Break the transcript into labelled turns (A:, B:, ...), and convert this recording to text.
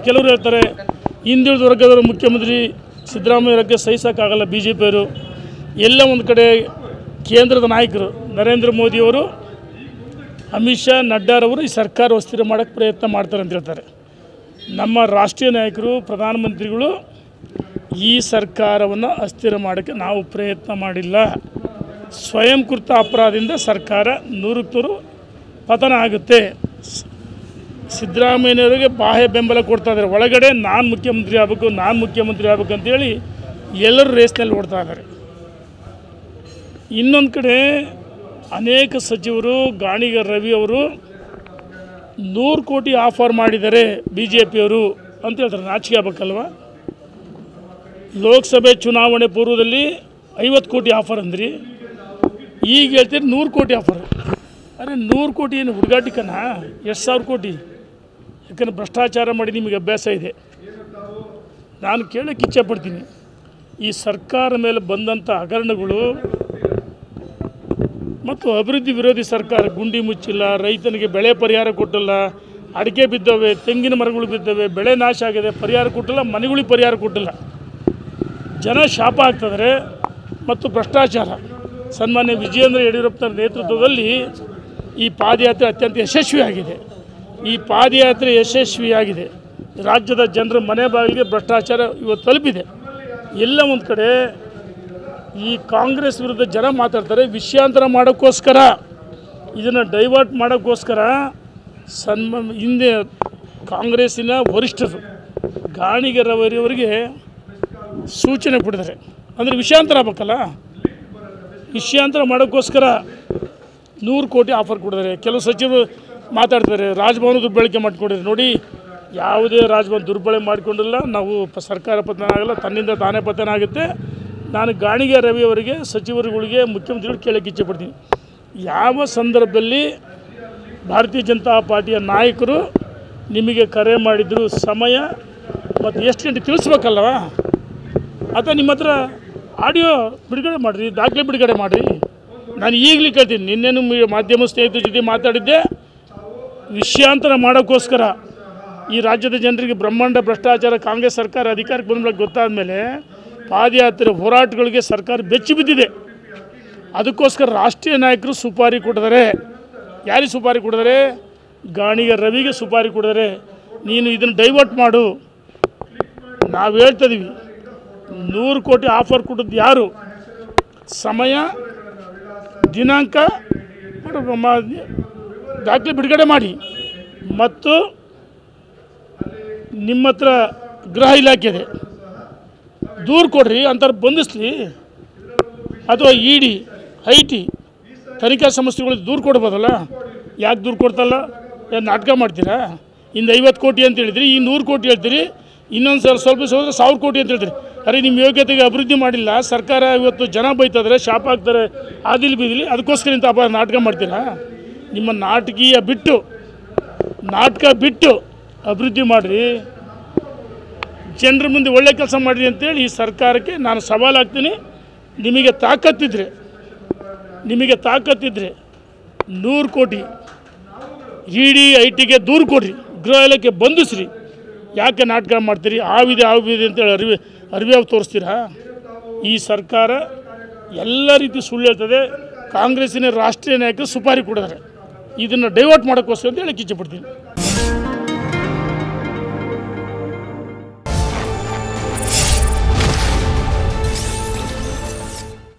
A: ಕೆಲವರು ಹೇಳ್ತಾರೆ ಹಿಂದುಳಿದ ವರ್ಗದವರು ಮುಖ್ಯಮಂತ್ರಿ ಸಿದ್ದರಾಮಯ್ಯರಿಗೆ ಸಹಿಸೋಕ್ಕಾಗಲ್ಲ ಬಿ ಜೆ ಪಿಯವರು. ಎಲ್ಲ ಒಂದು ಕಡೆ ಕೇಂದ್ರದ ನಾಯಕರು ನರೇಂದ್ರ ಮೋದಿಯವರು, ಅಮಿತ್ ಶಾ, ನಡ್ಡಾರವರು ಈ ಸರ್ಕಾರ ಅಸ್ಥಿರ ಮಾಡೋಕ್ಕೆ ಪ್ರಯತ್ನ ಮಾಡ್ತಾರೆ ಅಂತ ಹೇಳ್ತಾರೆ. ನಮ್ಮ ರಾಷ್ಟ್ರೀಯ ನಾಯಕರು, ಪ್ರಧಾನಮಂತ್ರಿಗಳು ಈ ಸರ್ಕಾರವನ್ನು ಅಸ್ಥಿರ ಮಾಡೋಕ್ಕೆ ನಾವು ಪ್ರಯತ್ನ ಮಾಡಿಲ್ಲ. ಸ್ವಯಂಕೃತ ಅಪರಾಧದಿಂದ ಸರ್ಕಾರ 100% ಪತನ ಆಗುತ್ತೆ. ಸಿದ್ದರಾಮಯ್ಯನವರಿಗೆ ಬಾಹ್ಯ ಬೆಂಬಲ ಕೊಡ್ತಾ ಇದ್ದಾರೆ. ಒಳಗಡೆ ನಾನು ಮುಖ್ಯಮಂತ್ರಿ ಆಗಬೇಕು ಅಂತೇಳಿ ಎಲ್ಲರೂ ರೇಸ್ನಲ್ಲಿ ಓಡ್ತಾ ಇದ್ದಾರೆ. ಇನ್ನೊಂದು ಕಡೆ ಅನೇಕ ಸಚಿವರು, ಗಾಣಿಗ ರವಿ ಅವರು 100 ಕೋಟಿ ಆಫರ್ ಮಾಡಿದ್ದಾರೆ ಬಿ ಜೆ ಪಿಯವರು ಅಂತ ಹೇಳ್ತಾರೆ. ನಾಚಿಕೆ ಆಗಬೇಕಲ್ವ? ಲೋಕಸಭೆ ಚುನಾವಣೆ ಪೂರ್ವದಲ್ಲಿ 50 ಕೋಟಿ ಆಫರ್ ಅಂದ್ರಿ, ಈಗ ಹೇಳ್ತೀರಿ 100 ಕೋಟಿ ಆಫರ್. ಅರೆ 100 ಕೋಟಿ ಏನು ಹುಡುಗಾಟಿಕನ? ಎಷ್ಟು ಸಾವಿರ ಕೋಟಿ? ಯಾಕಂದರೆ ಭ್ರಷ್ಟಾಚಾರ ಮಾಡಿ ನಿಮಗೆ ಅಭ್ಯಾಸ ಇದೆ. ನಾನು ಕೇಳೋಕ್ಕೆ ಇಚ್ಛೆಪಡ್ತೀನಿ, ಈ ಸರ್ಕಾರ ಮೇಲೆ ಬಂದಂಥ ಹಗರಣಗಳು ಮತ್ತು ಅಭಿವೃದ್ಧಿ ವಿರೋಧಿ ಸರ್ಕಾರ ಗುಂಡಿ ಮುಚ್ಚಿಲ್ಲ, ರೈತನಿಗೆ ಬೆಳೆ ಪರಿಹಾರ ಕೊಟ್ಟಿಲ್ಲ, ಅಡಿಕೆ ಬಿದ್ದವೆ, ತೆಂಗಿನ ಮರಗಳು ಬಿದ್ದವೆ, ಬೆಳೆ ನಾಶ ಆಗಿದೆ, ಪರಿಹಾರ ಕೊಟ್ಟಿಲ್ಲ, ಮನೆಗಳಿಗೆ ಪರಿಹಾರ ಕೊಟ್ಟಿಲ್ಲ, ಜನ ಶಾಪ ಆಗ್ತಿದ್ದಾರೆ. ಮತ್ತು ಭ್ರಷ್ಟಾಚಾರ. ಸನ್ಮಾನ್ಯ ವಿಜಯೇಂದ್ರ ಯಡಿಯೂರಪ್ಪನ ನೇತೃತ್ವದಲ್ಲಿ ಈ ಪಾದಯಾತ್ರೆ ಅತ್ಯಂತ ಯಶಸ್ವಿಯಾಗಿದೆ. ಈ ಪಾದಯಾತ್ರೆ ಯಶಸ್ವಿಯಾಗಿದೆ. ರಾಜ್ಯದ ಜನರ ಮನೆ ಬಾಗಿಲಿಗೆ ಭ್ರಷ್ಟಾಚಾರ ಇವತ್ತು ತಲುಪಿದೆ. ಎಲ್ಲ ಒಂದು ಕಡೆ ಈ ಕಾಂಗ್ರೆಸ್ ವಿರುದ್ಧ ಜನ ಮಾತಾಡ್ತಾರೆ. ವಿಷಯಾಂತರ ಮಾಡೋಕ್ಕೋಸ್ಕರ, ಇದನ್ನು ಡೈವರ್ಟ್ ಮಾಡೋಕ್ಕೋಸ್ಕರ ಹಿಂದೆ ಕಾಂಗ್ರೆಸ್ಸಿನ ವರಿಷ್ಠರು ಗಾಣಿಗ ರವಿಯವರಿಗೆ ಸೂಚನೆ ಕೊಟ್ಟಿದ್ದಾರೆ. ಅಂದರೆ ವಿಷಯಾಂತರ ಆಗಬೇಕಲ್ಲ, ವಿಷಯಾಂತರ ಮಾಡೋಕ್ಕೋಸ್ಕರ 100 ಕೋಟಿ ಆಫರ್ ಕೊಟ್ಟಿದ್ದಾರೆ. ಕೆಲವು ಸಚಿವರು ಮಾತಾಡ್ತಾರೆ ರಾಜಭವನ ದುರ್ಬಳಕೆ ಮಾಡ್ಕೊಂಡಿದ್ದಾರೆ. ನೋಡಿ, ಯಾವುದೇ ರಾಜಭವನ ದುರ್ಬಳಕೆ ಮಾಡಿಕೊಂಡಿಲ್ಲ. ನಾವು ಸರ್ಕಾರ ಪತನ ಆಗಲ್ಲ, ತನ್ನಿಂದ ತಾನೇ ಪತನ ಆಗುತ್ತೆ. ನಾನು ಗಾಣಿಗ ರವಿಯವರಿಗೆ, ಸಚಿವರುಗಳಿಗೆ, ಮುಖ್ಯಮಂತ್ರಿಗಳು ಕೇಳೋಕ್ಕೆ ಇಚ್ಛೆಪಡ್ತೀನಿ, ಯಾವ ಸಂದರ್ಭದಲ್ಲಿ ಭಾರತೀಯ ಜನತಾ ಪಾರ್ಟಿಯ ನಾಯಕರು ನಿಮಗೆ ಕರೆ ಮಾಡಿದ್ರು, ಸಮಯ ಮತ್ತು ಎಷ್ಟು ಗಂಟೆ ತಿಳಿಸ್ಬೇಕಲ್ವ? ಅಥವಾ ನಿಮ್ಮ ಹತ್ರ ಆಡಿಯೋ ಬಿಡುಗಡೆ ಮಾಡಿರಿ, ದಾಖಲೆ ಬಿಡುಗಡೆ ಮಾಡಿರಿ. ನಾನು ಈಗಲೂ ಕೇಳ್ತೀನಿ, ನಿನ್ನೆನೂ ಮಾಧ್ಯಮ ಸ್ನೇಹಿತರ ಜೊತೆ ಮಾತಾಡಿದ್ದೆ. ವಿಷಯಾಂತರ ಮಾಡೋಕ್ಕೋಸ್ಕರ ಈ ರಾಜ್ಯದ ಜನರಿಗೆ ಬ್ರಹ್ಮಾಂಡ ಭ್ರಷ್ಟಾಚಾರ ಕಾಂಗ್ರೆಸ್ ಸರ್ಕಾರ ಅಧಿಕಾರಕ್ಕೆ ಬಂದ ಗೊತ್ತಾದ ಮೇಲೆ ಪಾದಯಾತ್ರೆ ಹೋರಾಟಗಳಿಗೆ ಸರ್ಕಾರ ಬೆಚ್ಚಿ ಬಿದ್ದಿದೆ. ಅದಕ್ಕೋಸ್ಕರ ರಾಷ್ಟ್ರೀಯ ನಾಯಕರು ಸುಪಾರಿ ಕೊಟ್ಟಿದ್ದಾರೆ. ಯಾರಿಗೆ ಸುಪಾರಿ ಕೊಟ್ಟಿದ್ದಾರೆ? ಗಾಣಿಗ ರವಿಗೆ ಸುಪಾರಿ ಕೊಟ್ಟಿದ್ದಾರೆ. ನೀನು ಇದನ್ನು ಡೈವರ್ಟ್ ಮಾಡು. ನಾವು ಹೇಳ್ತಿದ್ದೀವಿ, 100 ಕೋಟಿ ಆಫರ್ ಕೊಟ್ಟಿದ್ದು ಯಾರು? ಸಮಯ, ದಿನಾಂಕ ದಾಖಲೆ ಬಿಡುಗಡೆ ಮಾಡಿ. ಮತ್ತು ನಿಮ್ಮ ಹತ್ರ ಗೃಹ ಇಲಾಖೆ ಇದೆ, ದೂರು ಕೊಡ್ರಿ, ಅಂತಾರೆ ಬಂಧಿಸ್ಲಿ. ಅಥವಾ ಇಡಿ, IT ತನಿಖಾ ಸಂಸ್ಥೆಗಳಿಗೆ ದೂರು ಕೊಡ್ಬೋದಲ್ಲ? ಯಾಕೆ ದೂರು ಕೊಡ್ತಲ್ಲ? ನಾಟಕ ಮಾಡ್ತೀರಾ? ಇಂದು 50 ಕೋಟಿ ಅಂತ ಹೇಳಿದ್ರಿ, ಈ 100 ಕೋಟಿ ಹೇಳ್ತೀರಿ, ಇನ್ನೊಂದು ಸ್ವಲ್ಪ 1000 ಕೋಟಿ ಅಂತ ಹೇಳ್ತೀರಿ. ಅರೆ, ನಿಮ್ಮ ಯೋಗ್ಯತೆಗೆ ಅಭಿವೃದ್ಧಿ ಮಾಡಿಲ್ಲ ಸರ್ಕಾರ. ಇವತ್ತು ಜನ ಬೈತಾದ್ರೆ, ಶಾಪ ಆಗ್ತಾರೆ, ಆದಿಲ್ ಬೀದಿಲಿ. ಅದಕ್ಕೋಸ್ಕರ ಇಂಥ ನಾಟಕ ಮಾಡ್ತೀರಾ? ನಿಮ್ಮ ನಾಟಕ ಬಿಟ್ಟು ಅಭಿವೃದ್ಧಿ ಮಾಡಿರಿ, ಜನರ ಮುಂದೆ ಒಳ್ಳೆ ಕೆಲಸ ಮಾಡಿರಿ ಅಂತೇಳಿ ಈ ಸರ್ಕಾರಕ್ಕೆ ನಾನು ಸವಾಲು ಹಾಕ್ತೀನಿ. ನಿಮಗೆ ತಾಕತ್ತಿದ್ರೆ 100 ಕೋಟಿ ಇಡಿ ITಗೆ ದೂರು ಕೊಡ್ರಿ, ಗೃಹ ಇಲಾಖೆ ಬಂಧಿಸ್ರಿ. ಯಾಕೆ ನಾಟಕ ಮಾಡ್ತೀರಿ? ಆವಿದೆ ಅಂತೇಳಿ ಅರಿವ್ಯಾವ ತೋರಿಸ್ತೀರಾ? ಈ ಸರ್ಕಾರ ಎಲ್ಲ ರೀತಿ ಸುಳ್ಳು ಹೇಳ್ತದೆ. ಕಾಂಗ್ರೆಸ್ಸಿನ ರಾಷ್ಟ್ರೀಯ ನಾಯಕರು ಸುಪಾರಿ ಕೊಡಿದ್ದಾರೆ. ಇದನ್ನು ಡೈವರ್ಟ್ ಮಾಡೋಕ್ಕೋಸ್ಕರ ಅಂತ ಹೇಳಕ್ಕೆ ಇಚ್ಛೆಪಡ್ತೀನಿ.